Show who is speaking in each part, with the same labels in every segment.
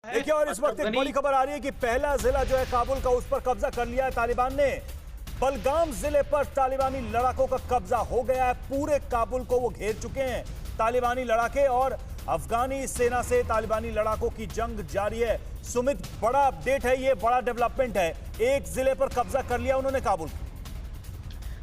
Speaker 1: देखिए, और इस वक्त एक बड़ी खबर आ रही है कि पहला जिला जो है काबुल का, उस पर कब्जा कर लिया है तालिबान ने। बलगाम जिले पर तालिबानी लड़ाकों का कब्जा हो गया है। पूरे काबुल को वो घेर चुके हैं तालिबानी लड़ाके, और अफगानी सेना से तालिबानी लड़ाकों की जंग जारी है। सुमित, बड़ा अपडेट है, ये बड़ा डेवलपमेंट है। एक जिले पर कब्जा कर लिया उन्होंने काबुल।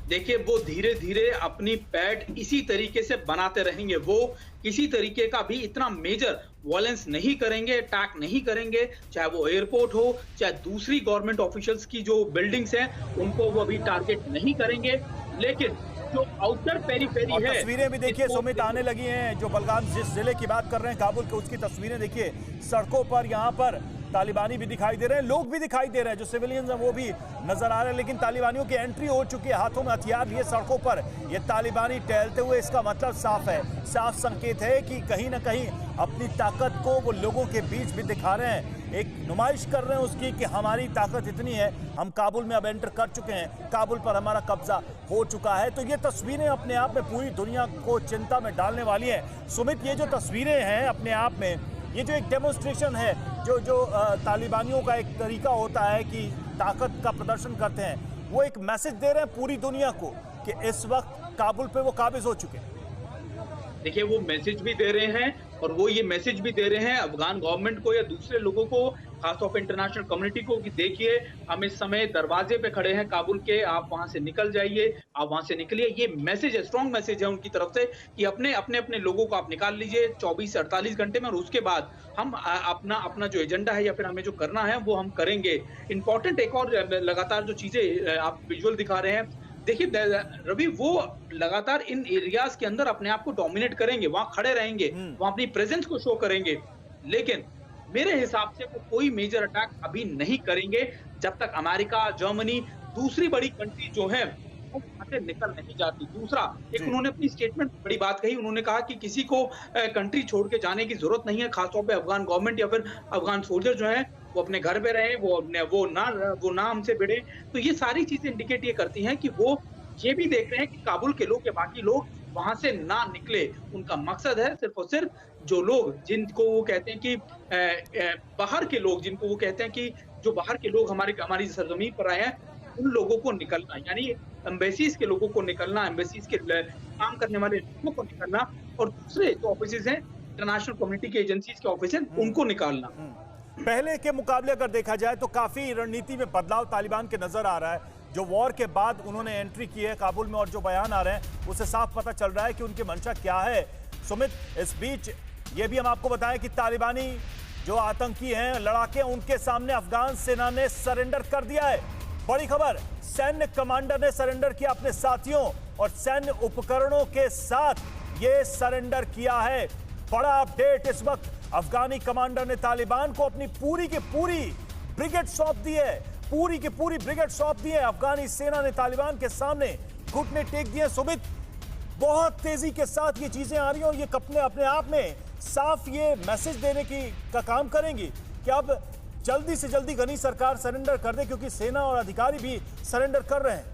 Speaker 2: देखिए, वो धीरे धीरे अपनी पैठ इसी तरीके से बनाते रहेंगे। वो किसी तरीके का भी इतना मेजर वॉयलेंस नहीं करेंगे, अटैक नहीं करेंगे, चाहे वो एयरपोर्ट हो, चाहे दूसरी गवर्नमेंट ऑफिशियल्स की जो बिल्डिंग्स हैं उनको वो अभी टारगेट नहीं करेंगे। लेकिन जो आउटर पेरीफेरी है,
Speaker 1: तस्वीरें भी देखिए सुमित आने लगी हैं। जो बलगाम जिस जिले की बात कर रहे हैं काबुल के, उसकी तस्वीरें देखिए। सड़कों पर यहाँ पर तालिबानी भी दिखाई दे रहे हैं, लोग भी दिखाई दे रहे हैं, जो सिविलियंस हैं वो भी नजर आ रहे हैं। लेकिन तालिबानियों की एंट्री हो चुकी है, हाथों में हथियार लिए सड़कों पर ये तालिबानी टहलते हुए। इसका मतलब साफ है, साफ संकेत है कि कहीं ना कहीं अपनी ताकत को वो लोगों के बीच भी दिखा रहे हैं, एक नुमाइश कर रहे हैं उसकी कि हमारी ताकत इतनी है, हम काबुल में अब एंटर कर चुके हैं, काबुल पर हमारा कब्जा हो चुका है। तो ये तस्वीरें अपने आप में पूरी दुनिया को चिंता में डालने वाली हैं। सुमित, ये जो तस्वीरें हैं अपने आप में, ये जो एक डेमोन्स्ट्रेशन है, जो तालिबानियों का एक तरीका होता है कि ताकत का प्रदर्शन करते हैं, वो एक मैसेज दे रहे हैं पूरी दुनिया को कि इस वक्त काबुल पे वो काबिज हो चुके हैं।
Speaker 2: देखिए, वो मैसेज भी दे रहे हैं, और वो ये मैसेज भी दे रहे हैं अफगान गवर्नमेंट को या दूसरे लोगों को, खासतौर पर इंटरनेशनल कम्युनिटी को, कि देखिए हम इस समय दरवाजे पे खड़े हैं काबुल के, आप वहां से निकल जाइए, आप वहां से निकलिए। ये मैसेज है, स्ट्रॉन्ग मैसेज है उनकी तरफ से कि अपने अपने लोगों को आप निकाल लीजिए 24 से 48 घंटे में, और उसके बाद हम अपना जो एजेंडा है या फिर हमें जो करना है वो हम करेंगे। इंपॉर्टेंट एक और लगातार जो चीजें आप विजुअल दिखा रहे हैं, देखिए रवि, वो लगातार इन एरियाज के अंदर अपने आप को डोमिनेट करेंगे, वहां खड़े रहेंगे, वहां अपनी प्रेजेंस को शो करेंगे। लेकिन मेरे हिसाब से वो कोई मेजर अटैक अभी नहीं करेंगे जब तक अमेरिका, जर्मनी, दूसरी बड़ी कंट्री जो है वो वहां से निकल नहीं जाती। दूसरा, एक उन्होंने अपनी स्टेटमेंट बड़ी बात कही, उन्होंने कहा कि किसी को कंट्री छोड़ के जाने की जरूरत नहीं है, खासतौर पे अफगान गवर्नमेंट या फिर अफगान सोल्जर जो है वो अपने घर पे रहे, वो ना हमसे भिड़े। तो ये सारी चीजें इंडिकेट ये करती हैं कि वो ये भी देख रहे हैं कि काबुल के लोग या बाकी लोग वहां से ना निकले। उनका मकसद है सिर्फ और सिर्फ जो लोग, जिनको वो कहते हैं कि बाहर के लोग, जिनको वो कहते हैं कि जो बाहर के लोग हमारी सरजमीन पर आए हैं, उन लोगों को निकलना, यानी एम्बेसीज के लोगों को निकलना, एम्बेसीज के काम करने वाले लोगों को निकलना, और दूसरे जो ऑफिस हैं, इंटरनेशनल कम्युनिटी के एजेंसीज के ऑफिस हैं, उनको निकालना।
Speaker 1: पहले के मुकाबले अगर देखा जाए तो काफी रणनीति में बदलाव तालिबान के नजर आ रहा है। जो वॉर के बाद उन्होंने एंट्री की है काबुल में, और जो बयान आ रहे हैं उससे साफ पता चल रहा है कि उनकी मंशा क्या है। सुमित, इस बीच ये भी हम आपको बताएं कि तालिबानी जो आतंकी हैं, लड़ाके, उनके सामने अफगान सेना ने सरेंडर कर दिया है। बड़ी खबर, सैन्य कमांडर ने सरेंडर किया अपने साथियों और सैन्य उपकरणों के साथ ये सरेंडर किया है। बड़ा अपडेट, इस वक्त अफगानी कमांडर ने तालिबान को अपनी पूरी की पूरी ब्रिगेड सौंप दी है, पूरी की पूरी ब्रिगेड सौंप दी है। अफगानी सेना ने तालिबान के सामने घुटने टेक दिए। सुमित, बहुत तेजी के साथ ये चीजें आ रही हैं, और ये अपने आप में साफ ये मैसेज देने का काम करेंगी कि अब जल्दी से जल्दी गनी सरकार सरेंडर कर दे, क्योंकि सेना और अधिकारी भी सरेंडर कर रहे हैं।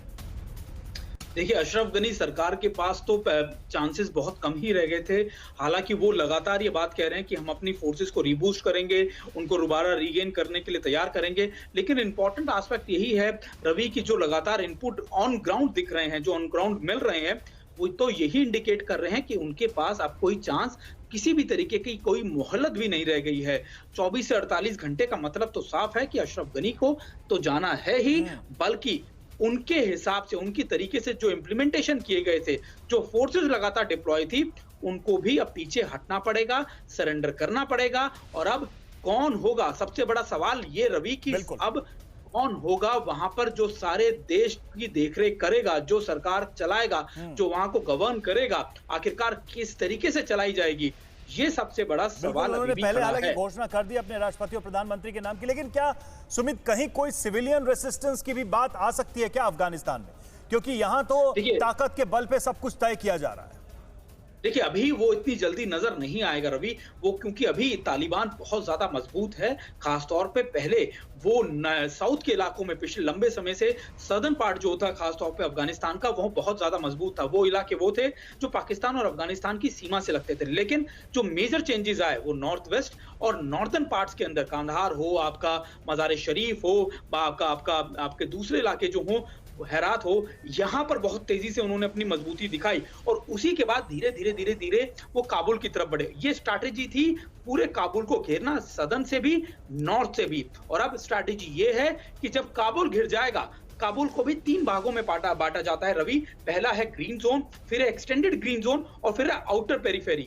Speaker 2: देखिए, अशरफ गनी सरकार के पास तो चांसेस बहुत कम ही रह गए थे। हालांकि वो लगातार ये बात कह रहे हैं कि हम अपनी फोर्सेस को रीबूस्ट करेंगे, उनको दोबारा रीगेन करने के लिए तैयार करेंगे। लेकिन इंपॉर्टेंट एस्पेक्ट यही है रवि की जो लगातार इनपुट ऑन ग्राउंड दिख रहे हैं, जो ऑन ग्राउंड मिल रहे हैं, वो तो यही इंडिकेट कर रहे हैं कि उनके पास अब कोई चांस, किसी भी तरीके की कोई मोहलत भी नहीं रह गई है। 24 से 48 घंटे का मतलब तो साफ है कि अशरफ गनी को तो जाना है ही, बल्कि उनके हिसाब से, उनकी तरीके से जो इम्प्लीमेंटेशन किए गए थे, जो फोर्सेस लगातार डिप्लॉय थी, उनको भी अब पीछे हटना पड़ेगा, सरेंडर करना पड़ेगा। और अब कौन होगा, सबसे बड़ा सवाल ये रवि की, अब कौन होगा वहां पर जो सारे देश की देखरेख करेगा, जो सरकार चलाएगा, जो वहां को गवर्न करेगा, आखिरकार किस तरीके से चलाई जाएगी, ये सबसे बड़ा सवाल
Speaker 1: उन्होंने पहले हालांकि घोषणा कर दी अपने राष्ट्रपति और प्रधानमंत्री के नाम की। लेकिन क्या सुमित, कहीं कोई सिविलियन रेसिस्टेंस की भी बात आ सकती है क्या अफगानिस्तान में? क्योंकि यहां तो ताकत के बल पे सब कुछ तय किया जा रहा है।
Speaker 2: देखिए, अभी वो इतनी जल्दी नज़र नहीं आएगा रवि, वो क्योंकि अभी तालिबान बहुत ज़्यादा मज़बूत है, ख़ास तौर पे पहले वो न साउथ के इलाकों में पिछले लंबे समय से सदर्न पार्ट जो था ख़ास तौर पे अफ़गानिस्तान का, वो बहुत ज़्यादा मज़बूत था। वो इलाके वो थे, जो पाकिस्तान और अफ़गानिस्तान की सीमा से लगते थे। लेकिन जो मेजर चेंजेज़ आए, वो नॉर्थ वेस्ट और नॉर्दर्न पार्ट्स के अंदर कांधार हो, आपका मज़ार शरीफ हो, आपका आपका आपके दूसरे इलाके जो हों, हेरात हो, यहाँ पर बहुत तेजी से उन्होंने अपनी मजबूती दिखाई और उसी के बाद धीरे-धीरे वो काबुल की तरफ बढ़े। ये स्ट्रैटेजी थी पूरे काबुल को घेरना सदर्न से भी, नॉर्थ से भी। और अब स्ट्रैटेजी ये है कि जब काबुल घिर जाएगा, काबुल को भी 3 भागों में बाँटा जाता है रवि। पहला है ग्रीन ज़ोन, फिर है एक्सटेंडेड ग्रीन ज़ोन और फिर है आउटर पेरिफेरी।